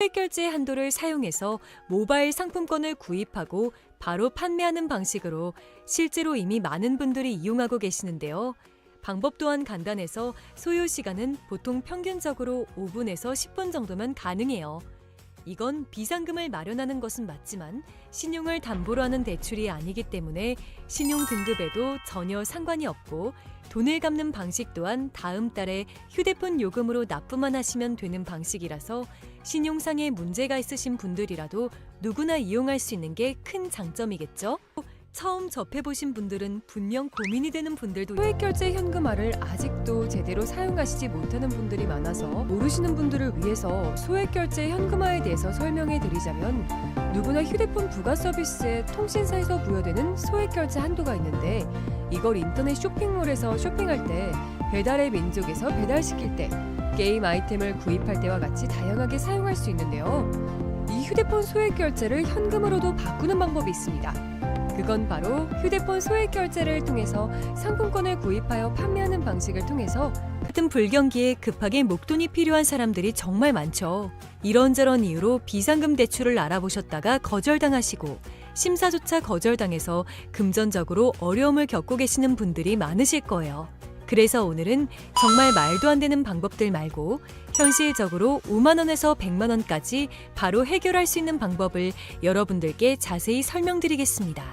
소액결제 한도를 사용해서 모바일 상품권을 구입하고 바로 판매하는 방식으로 실제로 이미 많은 분들이 이용하고 계시는데요. 방법 또한 간단해서 소요 시간은 보통 평균적으로 5분에서 10분 정도면 가능해요. 이건 비상금을 마련하는 것은 맞지만 신용을 담보로 하는 대출이 아니기 때문에 신용 등급에도 전혀 상관이 없고 돈을 갚는 방식 또한 다음 달에 휴대폰 요금으로 납부만 하시면 되는 방식이라서 신용상의 문제가 있으신 분들이라도 누구나 이용할 수 있는 게 큰 장점이겠죠? 처음 접해보신 분들은 분명 고민이 되는 분들도 소액결제 현금화를 아직도 제대로 사용하시지 못하는 분들이 많아서 모르시는 분들을 위해서 소액결제 현금화에 대해서 설명해 드리자면 누구나 휴대폰 부가 서비스에 통신사에서 부여되는 소액결제 한도가 있는데 이걸 인터넷 쇼핑몰에서 쇼핑할 때 배달의 민족에서 배달시킬 때 게임 아이템을 구입할 때와 같이 다양하게 사용할 수 있는데요. 이 휴대폰 소액결제를 현금으로도 바꾸는 방법이 있습니다. 그건 바로 휴대폰 소액결제를 통해서 상품권을 구입하여 판매하는 방식을 통해서 같은 불경기에 급하게 목돈이 필요한 사람들이 정말 많죠. 이런저런 이유로 비상금 대출을 알아보셨다가 거절당하시고 심사조차 거절당해서 금전적으로 어려움을 겪고 계시는 분들이 많으실 거예요. 그래서 오늘은 정말 말도 안 되는 방법들 말고 현실적으로 5만 원에서 100만 원까지 바로 해결할 수 있는 방법을 여러분들께 자세히 설명드리겠습니다.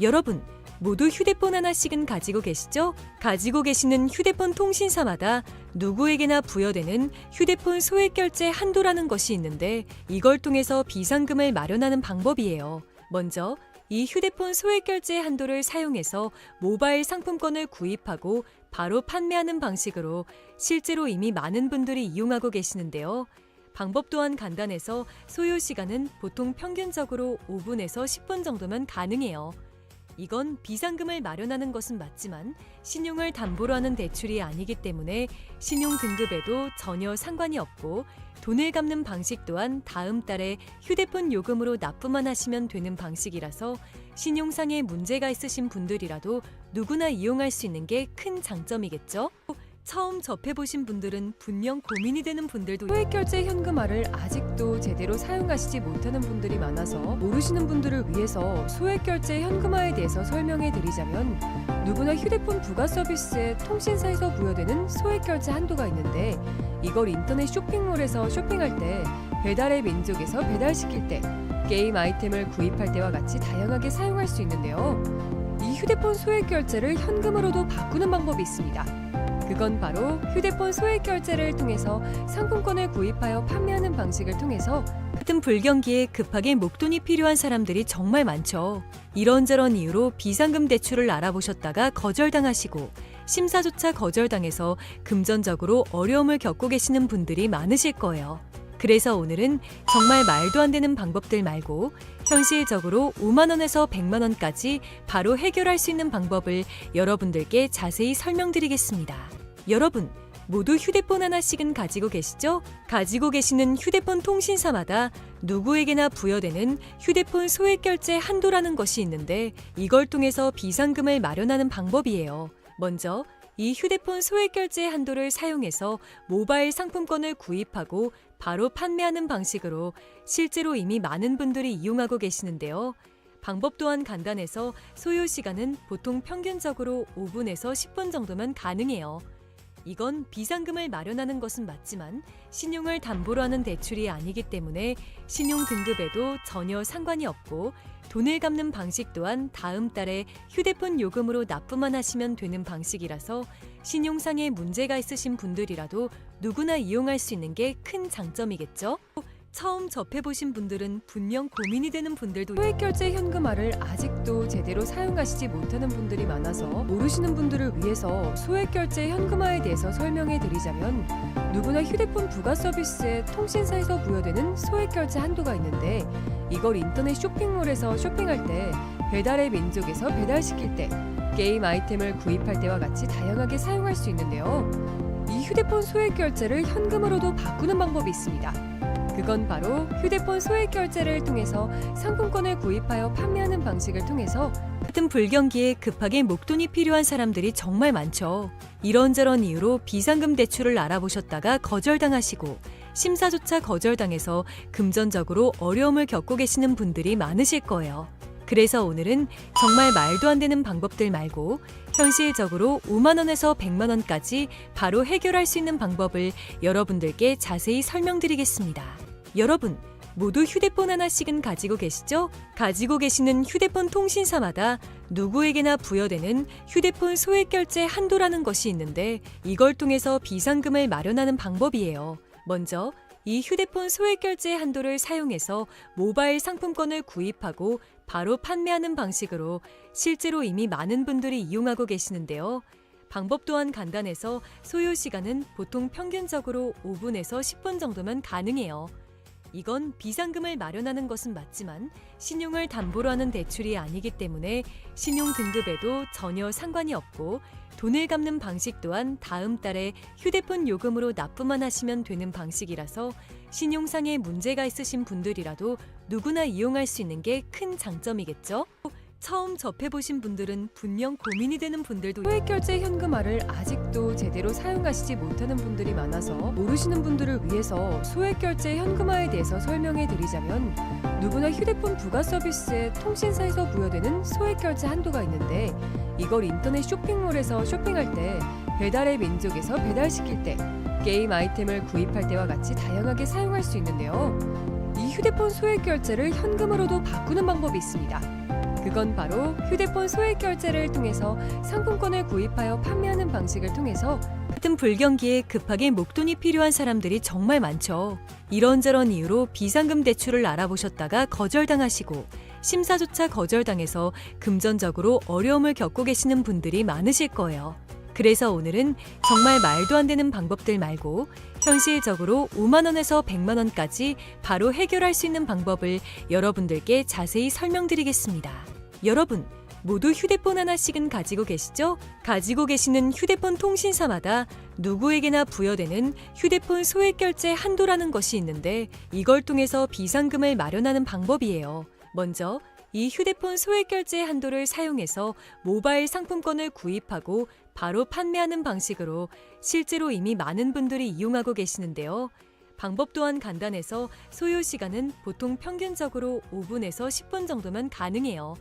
여러분, 모두 휴대폰 하나씩은 가지고 계시죠? 가지고 계시는 휴대폰 통신사마다 누구에게나 부여되는 휴대폰 소액결제 한도라는 것이 있는데 이걸 통해서 비상금을 마련하는 방법이에요. 먼저 이 휴대폰 소액결제 한도를 사용해서 모바일 상품권을 구입하고 바로 판매하는 방식으로 실제로 이미 많은 분들이 이용하고 계시는데요. 방법 또한 간단해서 소요 시간은 보통 평균적으로 5분에서 10분 정도면 가능해요. 이건 비상금을 마련하는 것은 맞지만 신용을 담보로 하는 대출이 아니기 때문에 신용 등급에도 전혀 상관이 없고 돈을 갚는 방식 또한 다음 달에 휴대폰 요금으로 납부만 하시면 되는 방식이라서 신용상의 문제가 있으신 분들이라도 누구나 이용할 수 있는 게 큰 장점이겠죠? 처음 접해보신 분들은 분명 고민이 되는 분들도 소액결제 현금화를 아직도 제대로 사용하시지 못하는 분들이 많아서 모르시는 분들을 위해서 소액결제 현금화에 대해서 설명해 드리자면 누구나 휴대폰 부가 서비스에 통신사에서 부여되는 소액결제 한도가 있는데 이걸 인터넷 쇼핑몰에서 쇼핑할 때 배달의 민족에서 배달시킬 때 게임 아이템을 구입할 때와 같이 다양하게 사용할 수 있는데요. 이 휴대폰 소액결제를 현금으로도 바꾸는 방법이 있습니다. 그건 바로 휴대폰 소액결제를 통해서 상품권을 구입하여 판매하는 방식을 통해서 같은 불경기에 급하게 목돈이 필요한 사람들이 정말 많죠. 이런저런 이유로 비상금 대출을 알아보셨다가 거절당하시고 심사조차 거절당해서 금전적으로 어려움을 겪고 계시는 분들이 많으실 거예요. 그래서 오늘은 정말 말도 안 되는 방법들 말고 현실적으로 5만 원에서 100만 원까지 바로 해결할 수 있는 방법을 여러분들께 자세히 설명드리겠습니다. 여러분, 모두 휴대폰 하나씩은 가지고 계시죠? 가지고 계시는 휴대폰 통신사마다 누구에게나 부여되는 휴대폰 소액결제 한도라는 것이 있는데 이걸 통해서 비상금을 마련하는 방법이에요. 먼저 이 휴대폰 소액결제 한도를 사용해서 모바일 상품권을 구입하고 바로 판매하는 방식으로 실제로 이미 많은 분들이 이용하고 계시는데요. 방법 또한 간단해서 소요 시간은 보통 평균적으로 5분에서 10분 정도면 가능해요. 이건 비상금을 마련하는 것은 맞지만 신용을 담보로 하는 대출이 아니기 때문에 신용 등급에도 전혀 상관이 없고 돈을 갚는 방식 또한 다음 달에 휴대폰 요금으로 납부만 하시면 되는 방식이라서 신용상의 문제가 있으신 분들이라도 누구나 이용할 수 있는 게 큰 장점이겠죠? 처음 접해보신 분들은 분명 고민이 되는 분들도 소액결제 현금화를 아직도 제대로 사용하시지 못하는 분들이 많아서 모르시는 분들을 위해서 소액결제 현금화에 대해서 설명해 드리자면 누구나 휴대폰 부가 서비스에 통신사에서 부여되는 소액결제 한도가 있는데 이걸 인터넷 쇼핑몰에서 쇼핑할 때 배달의 민족에서 배달시킬 때 게임 아이템을 구입할 때와 같이 다양하게 사용할 수 있는데요. 이 휴대폰 소액결제를 현금으로도 바꾸는 방법이 있습니다. 그건 바로 휴대폰 소액결제를 통해서 상품권을 구입하여 판매하는 방식을 통해서 같은 불경기에 급하게 목돈이 필요한 사람들이 정말 많죠. 이런저런 이유로 비상금 대출을 알아보셨다가 거절당하시고 심사조차 거절당해서 금전적으로 어려움을 겪고 계시는 분들이 많으실 거예요. 그래서 오늘은 정말 말도 안 되는 방법들 말고 현실적으로 5만 원에서 100만 원까지 바로 해결할 수 있는 방법을 여러분들께 자세히 설명드리겠습니다. 여러분, 모두 휴대폰 하나씩은 가지고 계시죠? 가지고 계시는 휴대폰 통신사마다 누구에게나 부여되는 휴대폰 소액결제 한도라는 것이 있는데 이걸 통해서 비상금을 마련하는 방법이에요. 먼저 이 휴대폰 소액결제 한도를 사용해서 모바일 상품권을 구입하고 바로 판매하는 방식으로 실제로 이미 많은 분들이 이용하고 계시는데요. 방법 또한 간단해서 소요 시간은 보통 평균적으로 5분에서 10분 정도면 가능해요. 이건 비상금을 마련하는 것은 맞지만 신용을 담보로 하는 대출이 아니기 때문에 신용 등급에도 전혀 상관이 없고 돈을 갚는 방식 또한 다음 달에 휴대폰 요금으로 납부만 하시면 되는 방식이라서 신용상의 문제가 있으신 분들이라도 누구나 이용할 수 있는 게 큰 장점이겠죠? 처음 접해보신 분들은 분명 고민이 되는 분들도 소액결제 현금화를 아직도 제대로 사용하시지 못하는 분들이 많아서 모르시는 분들을 위해서 소액결제 현금화에 대해서 설명해 드리자면 누구나 휴대폰 부가 서비스에 통신사에서 부여되는 소액결제 한도가 있는데 이걸 인터넷 쇼핑몰에서 쇼핑할 때 배달의 민족에서 배달시킬 때 게임 아이템을 구입할 때와 같이 다양하게 사용할 수 있는데요. 이 휴대폰 소액결제를 현금으로도 바꾸는 방법이 있습니다. 그건 바로 휴대폰 소액결제를 통해서 상품권을 구입하여 판매하는 방식을 통해서 같은 불경기에 급하게 목돈이 필요한 사람들이 정말 많죠. 이런저런 이유로 비상금 대출을 알아보셨다가 거절당하시고 심사조차 거절당해서 금전적으로 어려움을 겪고 계시는 분들이 많으실 거예요. 그래서 오늘은 정말 말도 안 되는 방법들 말고 현실적으로 5만 원에서 100만 원까지 바로 해결할 수 있는 방법을 여러분들께 자세히 설명드리겠습니다. 여러분, 모두 휴대폰 하나씩은 가지고 계시죠? 가지고 계시는 휴대폰 통신사마다 누구에게나 부여되는 휴대폰 소액결제 한도라는 것이 있는데 이걸 통해서 비상금을 마련하는 방법이에요. 먼저 이 휴대폰 소액결제 한도를 사용해서 모바일 상품권을 구입하고 바로 판매하는 방식으로 실제로 이미 많은 분들이 이용하고 계시는데요. 방법 또한 간단해서 소요 시간은 보통 평균적으로 5분에서 10분 정도면 가능해요.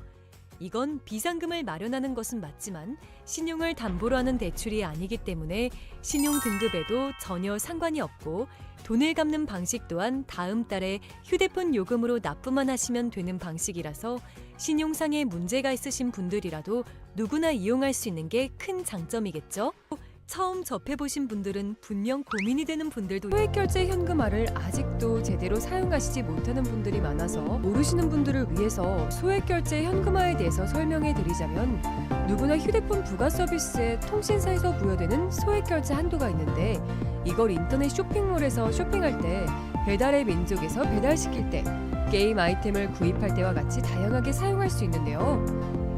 이건 비상금을 마련하는 것은 맞지만 신용을 담보로 하는 대출이 아니기 때문에 신용 등급에도 전혀 상관이 없고 돈을 갚는 방식 또한 다음 달에 휴대폰 요금으로 납부만 하시면 되는 방식이라서 신용상의 문제가 있으신 분들이라도 누구나 이용할 수 있는 게 큰 장점이겠죠? 처음 접해보신 분들은 분명 고민이 되는 분들도 소액결제 현금화를 아직도 제대로 사용하시지 못하는 분들이 많아서 모르시는 분들을 위해서 소액결제 현금화에 대해서 설명해 드리자면 누구나 휴대폰 부가 서비스에 통신사에서 부여되는 소액결제 한도가 있는데 이걸 인터넷 쇼핑몰에서 쇼핑할 때 배달의 민족에서 배달시킬 때 게임 아이템을 구입할 때와 같이 다양하게 사용할 수 있는데요.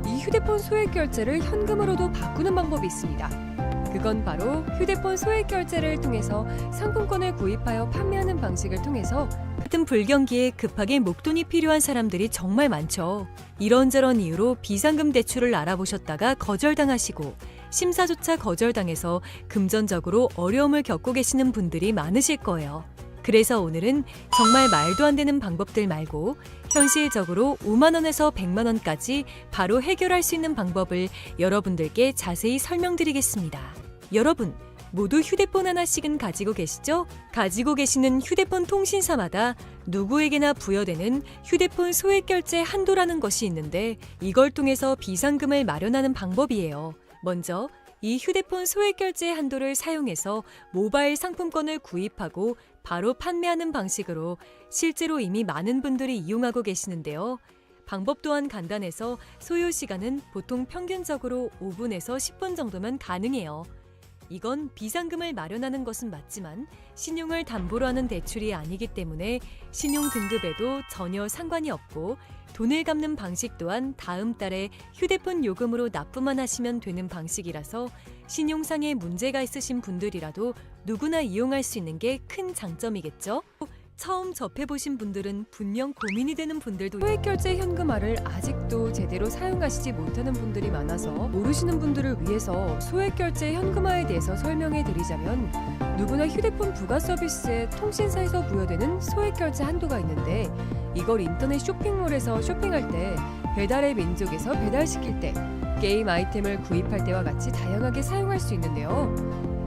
이 휴대폰 소액결제를 현금으로도 바꾸는 방법이 있습니다. 그건 바로 휴대폰 소액결제를 통해서 상품권을 구입하여 판매하는 방식을 통해서 같은 불경기에 급하게 목돈이 필요한 사람들이 정말 많죠. 이런저런 이유로 비상금 대출을 알아보셨다가 거절당하시고 심사조차 거절당해서 금전적으로 어려움을 겪고 계시는 분들이 많으실 거예요. 그래서 오늘은 정말 말도 안 되는 방법들 말고 현실적으로 5만 원에서 100만 원까지 바로 해결할 수 있는 방법을 여러분들께 자세히 설명드리겠습니다. 여러분, 모두 휴대폰 하나씩은 가지고 계시죠? 가지고 계시는 휴대폰 통신사마다 누구에게나 부여되는 휴대폰 소액결제 한도라는 것이 있는데 이걸 통해서 비상금을 마련하는 방법이에요. 먼저 이 휴대폰 소액결제 한도를 사용해서 모바일 상품권을 구입하고 바로 판매하는 방식으로 실제로 이미 많은 분들이 이용하고 계시는데요. 방법 또한 간단해서 소요 시간은 보통 평균적으로 5분에서 10분 정도면 가능해요. 이건 비상금을 마련하는 것은 맞지만 신용을 담보로 하는 대출이 아니기 때문에 신용 등급에도 전혀 상관이 없고 돈을 갚는 방식 또한 다음 달에 휴대폰 요금으로 납부만 하시면 되는 방식이라서 신용상의 문제가 있으신 분들이라도 누구나 이용할 수 있는 게 큰 장점이겠죠? 처음 접해보신 분들은 분명 고민이 되는 분들도 소액결제 현금화를 아직도 제대로 사용하시지 못하는 분들이 많아서 모르시는 분들을 위해서 소액결제 현금화에 대해서 설명해 드리자면, 누구나 휴대폰 부가 서비스에 통신사에서 부여되는 소액결제 한도가 있는데, 이걸 인터넷 쇼핑몰에서 쇼핑할 때, 배달의 민족에서 배달시킬 때, 게임 아이템을 구입할 때와 같이 다양하게 사용할 수 있는데요.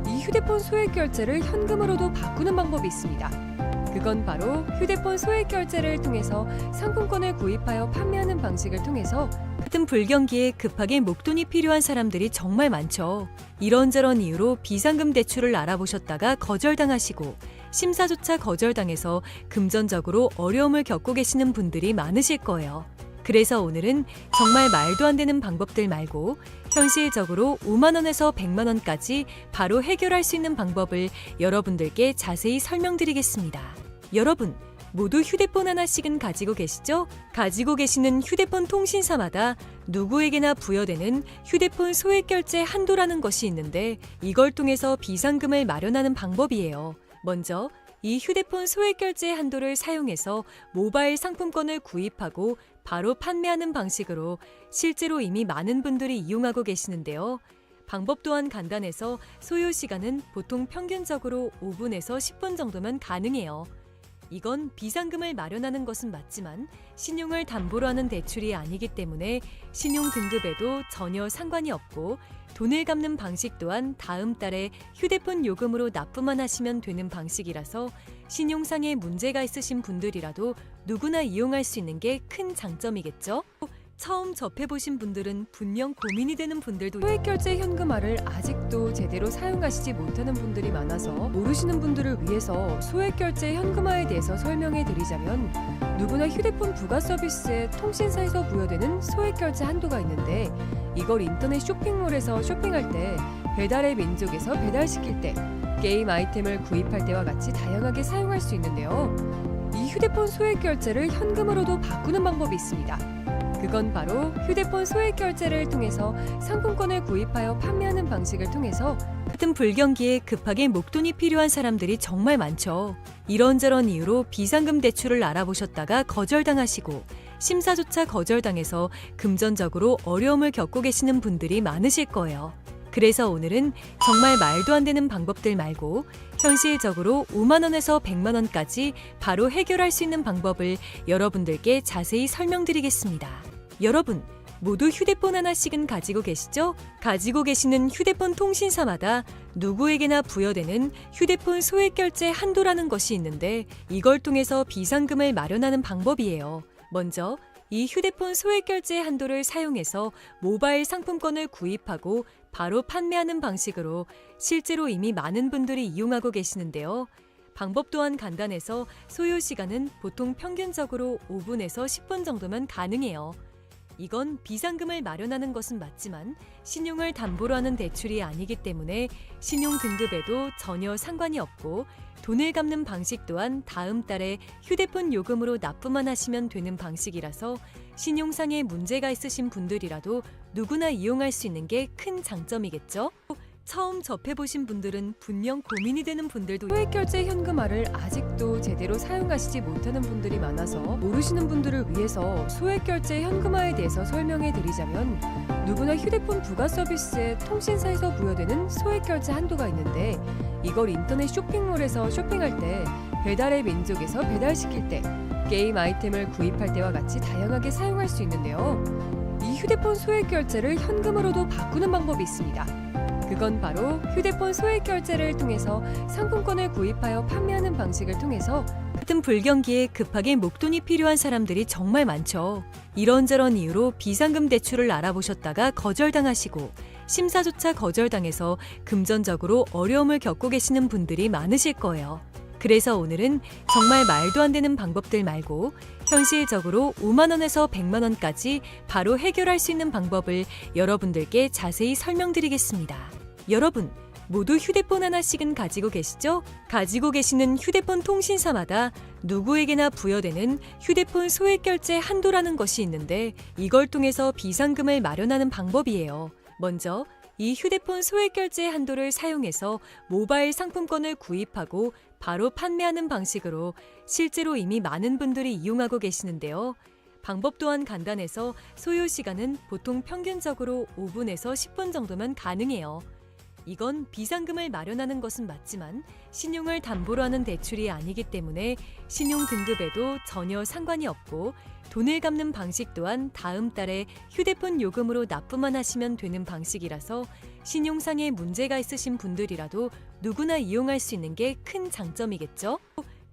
이 휴대폰 소액결제를 현금으로도 바꾸는 방법이 있습니다. 그건 바로 휴대폰 소액결제를 통해서 상품권을 구입하여 판매하는 방식을 통해서 같은 불경기에 급하게 목돈이 필요한 사람들이 정말 많죠. 이런저런 이유로 비상금 대출을 알아보셨다가 거절당하시고 심사조차 거절당해서 금전적으로 어려움을 겪고 계시는 분들이 많으실 거예요. 그래서 오늘은 정말 말도 안 되는 방법들 말고 현실적으로 5만 원에서 100만 원까지 바로 해결할 수 있는 방법을 여러분들께 자세히 설명드리겠습니다. 여러분, 모두 휴대폰 하나씩은 가지고 계시죠? 가지고 계시는 휴대폰 통신사마다 누구에게나 부여되는 휴대폰 소액결제 한도라는 것이 있는데, 이걸 통해서 비상금을 마련하는 방법이에요. 먼저 이 휴대폰 소액결제 한도를 사용해서 모바일 상품권을 구입하고 바로 판매하는 방식으로 실제로 이미 많은 분들이 이용하고 계시는데요. 방법 또한 간단해서 소요 시간은 보통 평균적으로 5분에서 10분 정도면 가능해요. 이건 비상금을 마련하는 것은 맞지만 신용을 담보로 하는 대출이 아니기 때문에 신용 등급에도 전혀 상관이 없고, 돈을 갚는 방식 또한 다음 달에 휴대폰 요금으로 납부만 하시면 되는 방식이라서 신용상에 문제가 있으신 분들이라도 누구나 이용할 수 있는 게 큰 장점이겠죠? 처음 접해보신 분들은 분명 고민이 되는 분들도 소액결제 현금화를 아직도 제대로 사용하시지 못하는 분들이 많아서 모르시는 분들을 위해서 소액결제 현금화에 대해서 설명해 드리자면, 누구나 휴대폰 부가 서비스에 통신사에서 부여되는 소액결제 한도가 있는데, 이걸 인터넷 쇼핑몰에서 쇼핑할 때, 배달의 민족에서 배달시킬 때, 게임 아이템을 구입할 때와 같이 다양하게 사용할 수 있는데요. 이 휴대폰 소액결제를 현금으로도 바꾸는 방법이 있습니다. 그건 바로 휴대폰 소액결제를 통해서 상품권을 구입하여 판매하는 방식을 통해서 같은 불경기에 급하게 목돈이 필요한 사람들이 정말 많죠. 이런저런 이유로 비상금 대출을 알아보셨다가 거절당하시고 심사조차 거절당해서 금전적으로 어려움을 겪고 계시는 분들이 많으실 거예요. 그래서 오늘은 정말 말도 안 되는 방법들 말고 현실적으로 5만 원에서 100만 원까지 바로 해결할 수 있는 방법을 여러분들께 자세히 설명드리겠습니다. 여러분, 모두 휴대폰 하나씩은 가지고 계시죠? 가지고 계시는 휴대폰 통신사마다 누구에게나 부여되는 휴대폰 소액결제 한도라는 것이 있는데, 이걸 통해서 비상금을 마련하는 방법이에요. 먼저 이 휴대폰 소액결제 한도를 사용해서 모바일 상품권을 구입하고 바로 판매하는 방식으로 실제로 이미 많은 분들이 이용하고 계시는데요. 방법 또한 간단해서 소요 시간은 보통 평균적으로 5분에서 10분 정도면 가능해요. 이건 비상금을 마련하는 것은 맞지만 신용을 담보로 하는 대출이 아니기 때문에 신용 등급에도 전혀 상관이 없고, 돈을 갚는 방식 또한 다음 달에 휴대폰 요금으로 납부만 하시면 되는 방식이라서 신용상에 문제가 있으신 분들이라도 누구나 이용할 수 있는 게 큰 장점이겠죠? 처음 접해보신 분들은 분명 고민이 되는 분들도 소액결제 현금화를 아직도 제대로 사용하시지 못하는 분들이 많아서 모르시는 분들을 위해서 소액결제 현금화에 대해서 설명해 드리자면, 누구나 휴대폰 부가 서비스에 통신사에서 부여되는 소액결제 한도가 있는데, 이걸 인터넷 쇼핑몰에서 쇼핑할 때, 배달의 민족에서 배달시킬 때, 게임 아이템을 구입할 때와 같이 다양하게 사용할 수 있는데요. 이 휴대폰 소액결제를 현금으로도 바꾸는 방법이 있습니다. 그건 바로 휴대폰 소액결제를 통해서 상품권을 구입하여 판매하는 방식을 통해서 같은 불경기에 급하게 목돈이 필요한 사람들이 정말 많죠. 이런저런 이유로 비상금 대출을 알아보셨다가 거절당하시고 심사조차 거절당해서 금전적으로 어려움을 겪고 계시는 분들이 많으실 거예요. 그래서 오늘은 정말 말도 안 되는 방법들 말고 현실적으로 5만 원에서 100만 원까지 바로 해결할 수 있는 방법을 여러분들께 자세히 설명드리겠습니다. 여러분, 모두 휴대폰 하나씩은 가지고 계시죠? 가지고 계시는 휴대폰 통신사마다 누구에게나 부여되는 휴대폰 소액결제 한도라는 것이 있는데, 이걸 통해서 비상금을 마련하는 방법이에요. 먼저 이 휴대폰 소액결제 한도를 사용해서 모바일 상품권을 구입하고 바로 판매하는 방식으로 실제로 이미 많은 분들이 이용하고 계시는데요. 방법 또한 간단해서 소요 시간은 보통 평균적으로 5분에서 10분 정도면 가능해요. 이건 비상금을 마련하는 것은 맞지만 신용을 담보로 하는 대출이 아니기 때문에 신용 등급에도 전혀 상관이 없고 돈을 갚는 방식 또한 다음 달에 휴대폰 요금으로 납부만 하시면 되는 방식이라서 신용상에 문제가 있으신 분들이라도 누구나 이용할 수 있는 게 큰 장점이겠죠?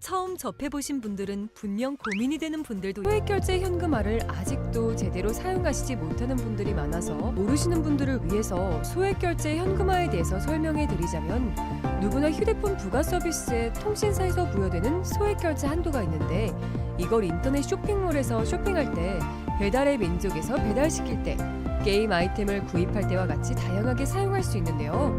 처음 접해보신 분들은 분명 고민이 되는 분들도 소액결제 현금화를 아직도 제대로 사용하시지 못하는 분들이 많아서 모르시는 분들을 위해서 소액결제 현금화에 대해서 설명해 드리자면 누구나 휴대폰 부가 서비스에 통신사에서 부여되는 소액결제 한도가 있는데 이걸 인터넷 쇼핑몰에서 쇼핑할 때 배달의 민족에서 배달시킬 때 게임 아이템을 구입할 때와 같이 다양하게 사용할 수 있는데요.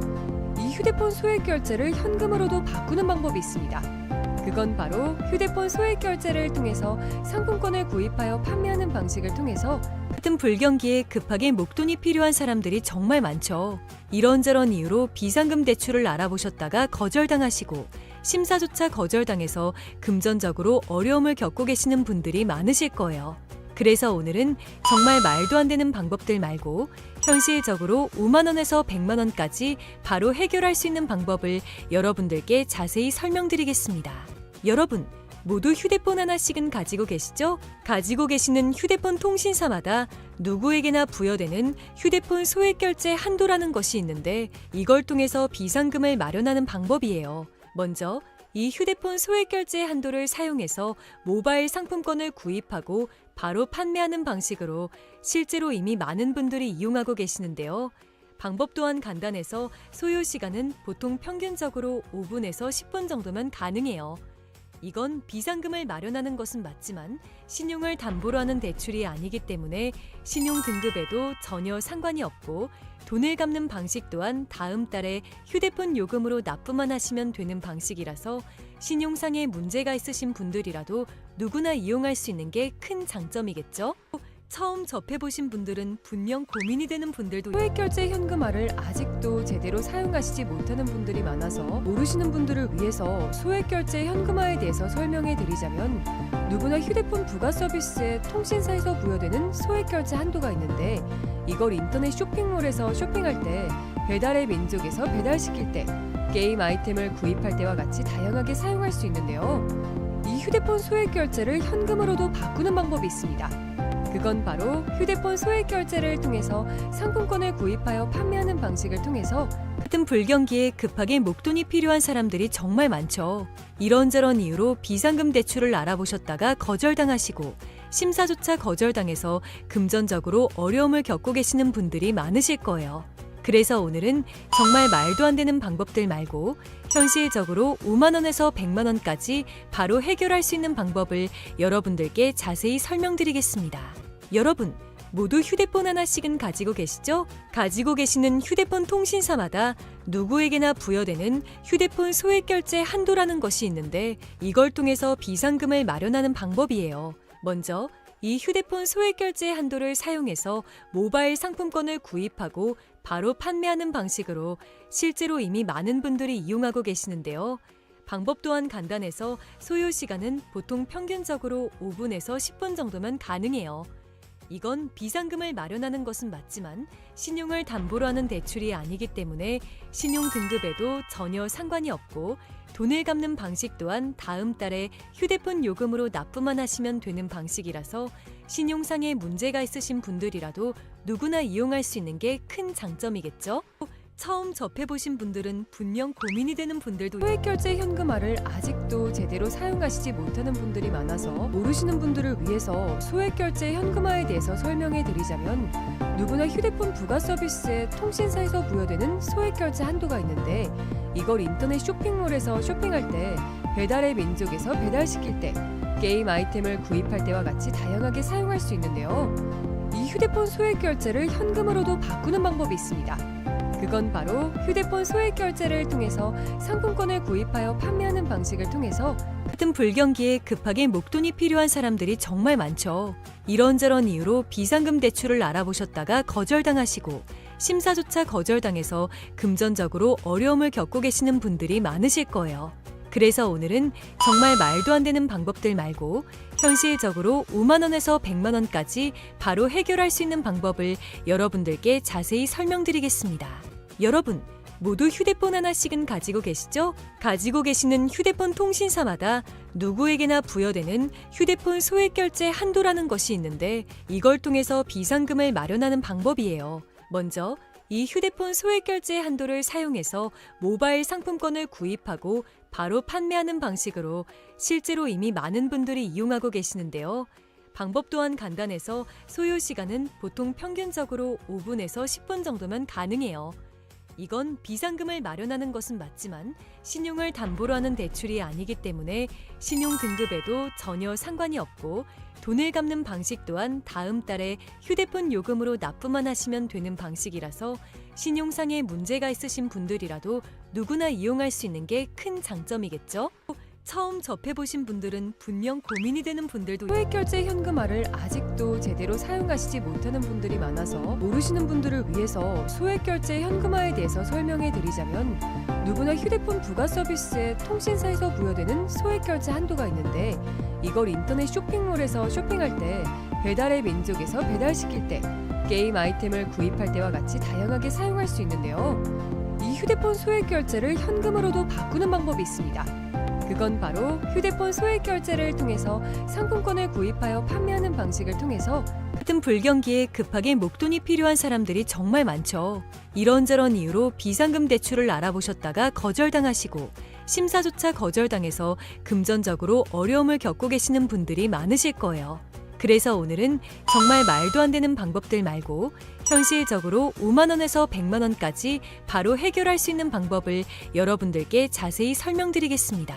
이 휴대폰 소액결제를 현금으로도 바꾸는 방법이 있습니다. 그건 바로 휴대폰 소액결제를 통해서 상품권을 구입하여 판매하는 방식을 통해서 같은 불경기에 급하게 목돈이 필요한 사람들이 정말 많죠. 이런저런 이유로 비상금 대출을 알아보셨다가 거절당하시고 심사조차 거절당해서 금전적으로 어려움을 겪고 계시는 분들이 많으실 거예요. 그래서 오늘은 정말 말도 안 되는 방법들 말고 현실적으로 5만 원에서 100만 원까지 바로 해결할 수 있는 방법을 여러분들께 자세히 설명드리겠습니다. 여러분, 모두 휴대폰 하나씩은 가지고 계시죠? 가지고 계시는 휴대폰 통신사마다 누구에게나 부여되는 휴대폰 소액결제 한도라는 것이 있는데 이걸 통해서 비상금을 마련하는 방법이에요. 먼저 이 휴대폰 소액결제 한도를 사용해서 모바일 상품권을 구입하고 바로 판매하는 방식으로 실제로 이미 많은 분들이 이용하고 계시는데요. 방법 또한 간단해서 소요 시간은 보통 평균적으로 5분에서 10분 정도면 가능해요. 이건 비상금을 마련하는 것은 맞지만 신용을 담보로 하는 대출이 아니기 때문에 신용 등급에도 전혀 상관이 없고 돈을 갚는 방식 또한 다음 달에 휴대폰 요금으로 납부만 하시면 되는 방식이라서 신용상에 문제가 있으신 분들이라도 누구나 이용할 수 있는 게 큰 장점이겠죠? 처음 접해보신 분들은 분명 고민이 되는 분들도 소액결제 현금화를 아직도 제대로 사용하시지 못하는 분들이 많아서 모르시는 분들을 위해서 소액결제 현금화에 대해서 설명해 드리자면 누구나 휴대폰 부가 서비스에 통신사에서 부여되는 소액결제 한도가 있는데 이걸 인터넷 쇼핑몰에서 쇼핑할 때 배달의 민족에서 배달시킬 때 게임 아이템을 구입할 때와 같이 다양하게 사용할 수 있는데요. 이 휴대폰 소액결제를 현금으로도 바꾸는 방법이 있습니다. 그건 바로 휴대폰 소액결제를 통해서 상품권을 구입하여 판매하는 방식을 통해서 같은 불경기에 급하게 목돈이 필요한 사람들이 정말 많죠. 이런저런 이유로 비상금 대출을 알아보셨다가 거절당하시고 심사조차 거절당해서 금전적으로 어려움을 겪고 계시는 분들이 많으실 거예요. 그래서 오늘은 정말 말도 안 되는 방법들 말고 현실적으로 5만 원에서 100만 원까지 바로 해결할 수 있는 방법을 여러분들께 자세히 설명드리겠습니다. 여러분, 모두 휴대폰 하나씩은 가지고 계시죠? 가지고 계시는 휴대폰 통신사마다 누구에게나 부여되는 휴대폰 소액결제 한도라는 것이 있는데 이걸 통해서 비상금을 마련하는 방법이에요. 먼저 이 휴대폰 소액결제 한도를 사용해서 모바일 상품권을 구입하고 바로 판매하는 방식으로 실제로 이미 많은 분들이 이용하고 계시는데요. 방법 또한 간단해서 소요 시간은 보통 평균적으로 5분에서 10분 정도면 가능해요. 이건 비상금을 마련하는 것은 맞지만 신용을 담보로 하는 대출이 아니기 때문에 신용 등급에도 전혀 상관이 없고 돈을 갚는 방식 또한 다음 달에 휴대폰 요금으로 납부만 하시면 되는 방식이라서 신용상에 문제가 있으신 분들이라도 누구나 이용할 수 있는 게 큰 장점이겠죠? 처음 접해보신 분들은 분명 고민이 되는 분들도 소액결제 현금화를 아직도 제대로 사용하시지 못하는 분들이 많아서 모르시는 분들을 위해서 소액결제 현금화에 대해서 설명해 드리자면 누구나 휴대폰 부가 서비스에 통신사에서 부여되는 소액결제 한도가 있는데 이걸 인터넷 쇼핑몰에서 쇼핑할 때 배달의 민족에서 배달시킬 때 게임 아이템을 구입할 때와 같이 다양하게 사용할 수 있는데요. 이 휴대폰 소액결제를 현금으로도 바꾸는 방법이 있습니다. 그건 바로 휴대폰 소액결제를 통해서 상품권을 구입하여 판매하는 방식을 통해서 같은 불경기에 급하게 목돈이 필요한 사람들이 정말 많죠. 이런저런 이유로 비상금 대출을 알아보셨다가 거절당하시고 심사조차 거절당해서 금전적으로 어려움을 겪고 계시는 분들이 많으실 거예요. 그래서 오늘은 정말 말도 안 되는 방법들 말고 현실적으로 5만 원에서 100만 원까지 바로 해결할 수 있는 방법을 여러분들께 자세히 설명드리겠습니다. 여러분, 모두 휴대폰 하나씩은 가지고 계시죠? 가지고 계시는 휴대폰 통신사마다 누구에게나 부여되는 휴대폰 소액 결제 한도라는 것이 있는데 이걸 통해서 비상금을 마련하는 방법이에요. 먼저 이 휴대폰 소액 결제 한도를 사용해서 모바일 상품권을 구입하고 바로 판매하는 방식으로 실제로 이미 많은 분들이 이용하고 계시는데요. 방법 또한 간단해서 소요 시간은 보통 평균적으로 5분에서 10분 정도면 가능해요. 이건 비상금을 마련하는 것은 맞지만 신용을 담보로 하는 대출이 아니기 때문에 신용 등급에도 전혀 상관이 없고 돈을 갚는 방식 또한 다음 달에 휴대폰 요금으로 납부만 하시면 되는 방식이라서 신용상에 문제가 있으신 분들이라도 누구나 이용할 수 있는 게 큰 장점이겠죠? 처음 접해보신 분들은 분명 고민이 되는 분들도 소액결제 현금화를 아직도 제대로 사용하시지 못하는 분들이 많아서 모르시는 분들을 위해서 소액결제 현금화에 대해서 설명해 드리자면 누구나 휴대폰 부가 서비스에 통신사에서 부여되는 소액결제 한도가 있는데 이걸 인터넷 쇼핑몰에서 쇼핑할 때 배달의 민족에서 배달시킬 때 게임 아이템을 구입할 때와 같이 다양하게 사용할 수 있는데요. 이 휴대폰 소액결제를 현금으로도 바꾸는 방법이 있습니다. 그건 바로 휴대폰 소액 결제를 통해서 상품권을 구입하여 판매하는 방식을 통해서 같은 불경기에 급하게 목돈이 필요한 사람들이 정말 많죠. 이런저런 이유로 비상금 대출을 알아보셨다가 거절당하시고 심사조차 거절당해서 금전적으로 어려움을 겪고 계시는 분들이 많으실 거예요. 그래서 오늘은 정말 말도 안 되는 방법들 말고 현실적으로 5만 원에서 100만 원까지 바로 해결할 수 있는 방법을 여러분들께 자세히 설명드리겠습니다.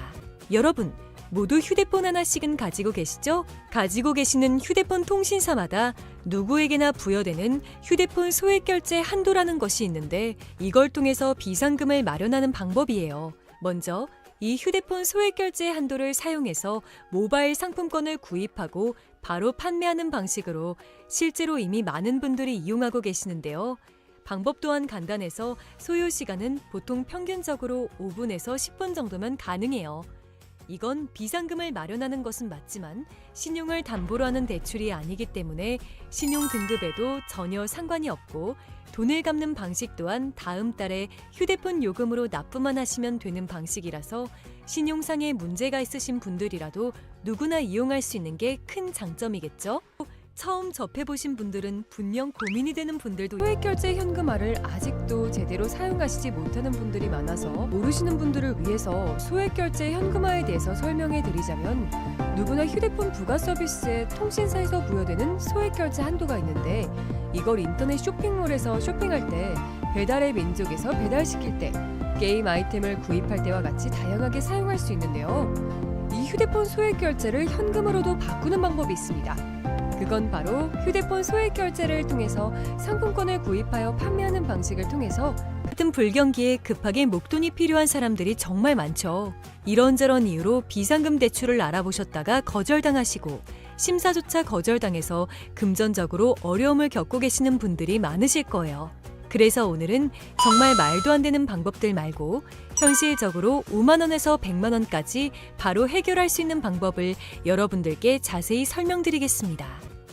여러분, 모두 휴대폰 하나씩은 가지고 계시죠? 가지고 계시는 휴대폰 통신사마다 누구에게나 부여되는 휴대폰 소액 결제 한도라는 것이 있는데 이걸 통해서 비상금을 마련하는 방법이에요. 먼저 이 휴대폰 소액 결제 한도를 사용해서 모바일 상품권을 구입하고 바로 판매하는 방식으로 실제로 이미 많은 분들이 이용하고 계시는데요. 방법 또한 간단해서 소요 시간은 보통 평균적으로 5분에서 10분 정도면 가능해요. 이건 비상금을 마련하는 것은 맞지만 신용을 담보로 하는 대출이 아니기 때문에 신용 등급에도 전혀 상관이 없고 돈을 갚는 방식 또한 다음 달에 휴대폰 요금으로 납부만 하시면 되는 방식이라서 신용상에 문제가 있으신 분들이라도 누구나 이용할 수 있는 게 큰 장점이겠죠? 처음 접해보신 분들은 분명 고민이 되는 분들도 소액결제 현금화를 아직도 제대로 사용하시지 못하는 분들이 많아서 모르시는 분들을 위해서 소액결제 현금화에 대해서 설명해 드리자면 누구나 휴대폰 부가 서비스에 통신사에서 부여되는 소액결제 한도가 있는데 이걸 인터넷 쇼핑몰에서 쇼핑할 때 배달의 민족에서 배달시킬 때 게임 아이템을 구입할 때와 같이 다양하게 사용할 수 있는데요. 이 휴대폰 소액결제를 현금으로도 바꾸는 방법이 있습니다. 그건 바로 휴대폰 소액 결제를 통해서 상품권을 구입하여 판매하는 방식을 통해서 같은 불경기에 급하게 목돈이 필요한 사람들이 정말 많죠. 이런저런 이유로 비상금 대출을 알아보셨다가 거절당하시고 심사조차 거절당해서 금전적으로 어려움을 겪고 계시는 분들이 많으실 거예요. 그래서 오늘은 정말 말도 안 되는 방법들 말고 현실적으로 5만 원에서 100만 원까지 바로 해결할 수 있는 방법을 여러분들께 자세히 설명드리겠습니다.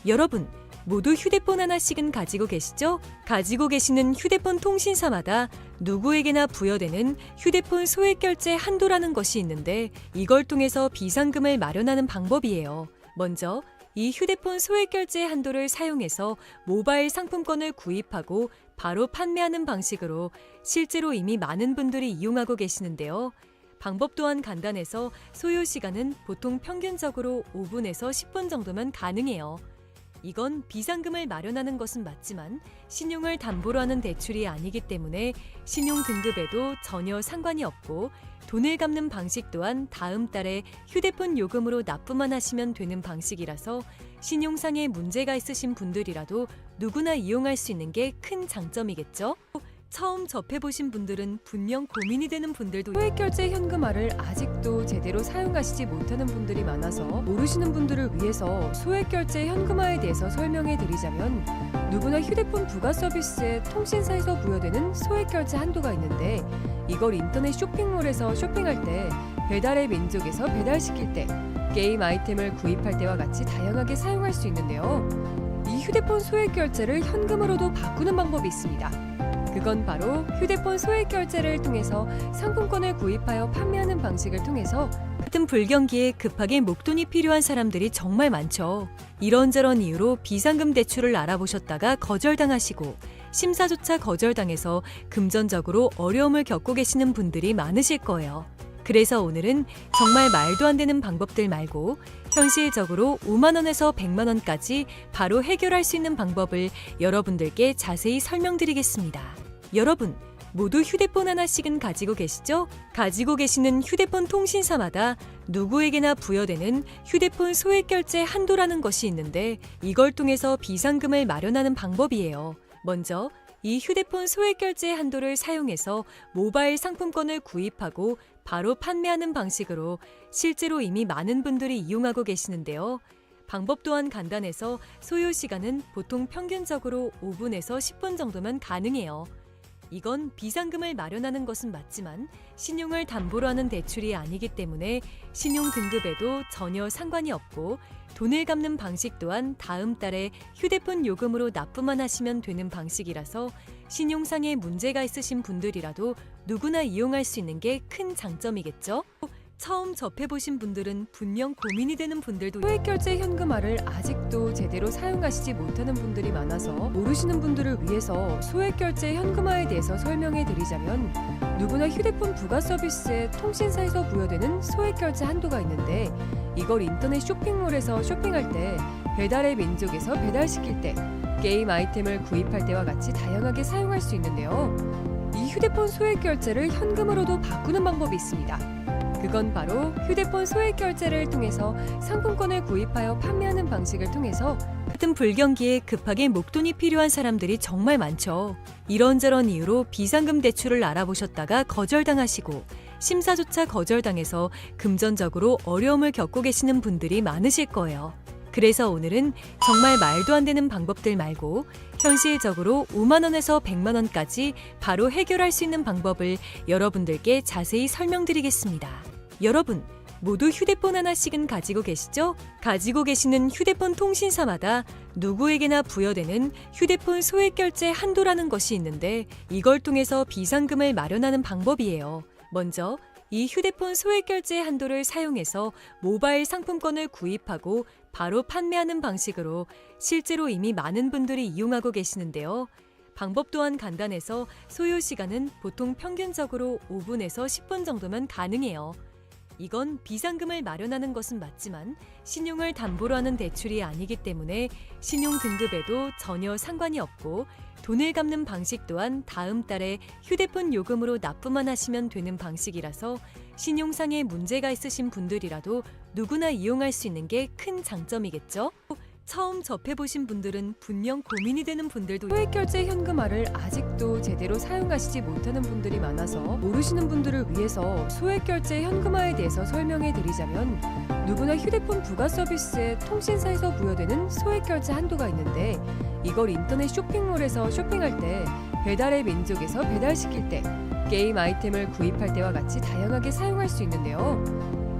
여러분, 모두 휴대폰 하나씩은 가지고 계시죠? 가지고 계시는 휴대폰 통신사마다 누구에게나 부여되는 휴대폰 소액 결제 한도라는 것이 있는데 이걸 통해서 비상금을 마련하는 방법이에요. 먼저 이 휴대폰 소액 결제 한도를 사용해서 모바일 상품권을 구입하고 바로 판매하는 방식으로 실제로 이미 많은 분들이 이용하고 계시는데요. 방법 또한 간단해서 소요 시간은 보통 평균적으로 5분에서 10분 정도면 가능해요. 이건 비상금을 마련하는 것은 맞지만 신용을 담보로 하는 대출이 아니기 때문에 신용 등급에도 전혀 상관이 없고 돈을 갚는 방식 또한 다음 달에 휴대폰 요금으로 납부만 하시면 되는 방식이라서 신용상에 문제가 있으신 분들이라도 누구나 이용할 수 있는 게 큰 장점이겠죠? 처음 접해보신 분들은 분명 고민이 되는 분들도 소액결제 현금화를 아직도 제대로 사용하시지 못하는 분들이 많아서 모르시는 분들을 위해서 소액결제 현금화에 대해서 설명해 드리자면 누구나 휴대폰 부가 서비스에 통신사에서 부여되는 소액결제 한도가 있는데 이걸 인터넷 쇼핑몰에서 쇼핑할 때 배달의 민족에서 배달시킬 때, 게임 아이템을 구입할 때와 같이 다양하게 사용할 수 있는데요. 이 휴대폰 소액 결제를 현금으로도 바꾸는 방법이 있습니다. 그건 바로 휴대폰 소액 결제를 통해서 상품권을 구입하여 판매하는 방식을 통해서 같은 불경기에 급하게 목돈이 필요한 사람들이 정말 많죠. 이런저런 이유로 비상금 대출을 알아보셨다가 거절당하시고 심사조차 거절당해서 금전적으로 어려움을 겪고 계시는 분들이 많으실 거예요. 그래서 오늘은 정말 말도 안 되는 방법들 말고 현실적으로 5만 원에서 100만 원까지 바로 해결할 수 있는 방법을 여러분들께 자세히 설명드리겠습니다. 여러분, 모두 휴대폰 하나씩은 가지고 계시죠? 가지고 계시는 휴대폰 통신사마다 누구에게나 부여되는 휴대폰 소액 결제 한도라는 것이 있는데 이걸 통해서 비상금을 마련하는 방법이에요. 먼저 이 휴대폰 소액 결제 한도를 사용해서 모바일 상품권을 구입하고 바로 판매하는 방식으로 실제로 이미 많은 분들이 이용하고 계시는데요. 방법 또한 간단해서 소요 시간은 보통 평균적으로 5분에서 10분 정도면 가능해요. 이건 비상금을 마련하는 것은 맞지만 신용을 담보로 하는 대출이 아니기 때문에 신용 등급에도 전혀 상관이 없고 돈을 갚는 방식 또한 다음 달에 휴대폰 요금으로 납부만 하시면 되는 방식이라서 신용상의 문제가 있으신 분들이라도 누구나 이용할 수 있는 게 큰 장점이겠죠? 처음 접해보신 분들은 분명 고민이 되는 분들도 소액 결제 현금화를 아직도 제대로 사용하시지 못하는 분들이 많아서 모르시는 분들을 위해서 소액 결제 현금화에 대해서 설명해 드리자면 누구나 휴대폰 부가 서비스에 통신사에서 부여되는 소액 결제 한도가 있는데 이걸 인터넷 쇼핑몰에서 쇼핑할 때, 배달의 민족에서 배달시킬 때, 게임 아이템을 구입할 때와 같이 다양하게 사용할 수 있는데요. 이 휴대폰 소액 결제를 현금으로도 바꾸는 방법이 있습니다. 그건 바로 휴대폰 소액 결제를 통해서 상품권을 구입하여 판매하는 방식을 통해서 같은 불경기에 급하게 목돈이 필요한 사람들이 정말 많죠. 이런저런 이유로 비상금 대출을 알아보셨다가 거절당하시고 심사조차 거절당해서 금전적으로 어려움을 겪고 계시는 분들이 많으실 거예요. 그래서 오늘은 정말 말도 안 되는 방법들 말고 현실적으로 5만 원에서 100만 원까지 바로 해결할 수 있는 방법을 여러분들께 자세히 설명드리겠습니다. 여러분, 모두 휴대폰 하나씩은 가지고 계시죠? 가지고 계시는 휴대폰 통신사마다 누구에게나 부여되는 휴대폰 소액 결제 한도라는 것이 있는데 이걸 통해서 비상금을 마련하는 방법이에요. 먼저 이 휴대폰 소액 결제 한도를 사용해서 모바일 상품권을 구입하고 바로 판매하는 방식으로 실제로 이미 많은 분들이 이용하고 계시는데요. 방법 또한 간단해서 소요 시간은 보통 평균적으로 5분에서 10분 정도면 가능해요. 이건 비상금을 마련하는 것은 맞지만 신용을 담보로 하는 대출이 아니기 때문에 신용 등급에도 전혀 상관이 없고 돈을 갚는 방식 또한 다음 달에 휴대폰 요금으로 납부만 하시면 되는 방식이라서 신용상의 문제가 있으신 분들이라도 누구나 이용할 수 있는 게 큰 장점이겠죠? 처음 접해보신 분들은 분명 고민이 되는 분들도 소액 결제 현금화를 아직도 제대로 사용하시지 못하는 분들이 많아서 모르시는 분들을 위해서 소액 결제 현금화에 대해서 설명해 드리자면 누구나 휴대폰 부가 서비스에 통신사에서 부여되는 소액 결제 한도가 있는데 이걸 인터넷 쇼핑몰에서 쇼핑할 때, 배달의 민족에서 배달시킬 때, 게임 아이템을 구입할 때와 같이 다양하게 사용할 수 있는데요.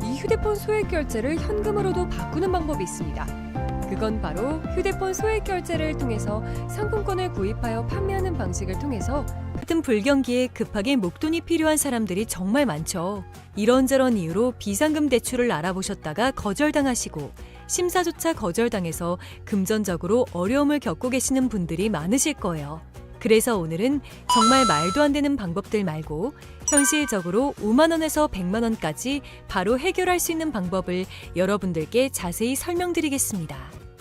이 휴대폰 소액 결제를 현금으로도 바꾸는 방법이 있습니다. 그건 바로 휴대폰 소액 결제를 통해서 상품권을 구입하여 판매하는 방식을 통해서 같은 불경기에 급하게 목돈이 필요한 사람들이 정말 많죠. 이런저런 이유로 비상금 대출을 알아보셨다가 거절당하시고 심사조차 거절당해서 금전적으로 어려움을 겪고 계시는 분들이 많으실 거예요. 그래서 오늘은 정말 말도 안 되는 방법들 말고 현실적으로 5만 원에서 100만 원까지 바로 해결할 수 있는 방법을 여러분들께 자세히 설명드리겠습니다.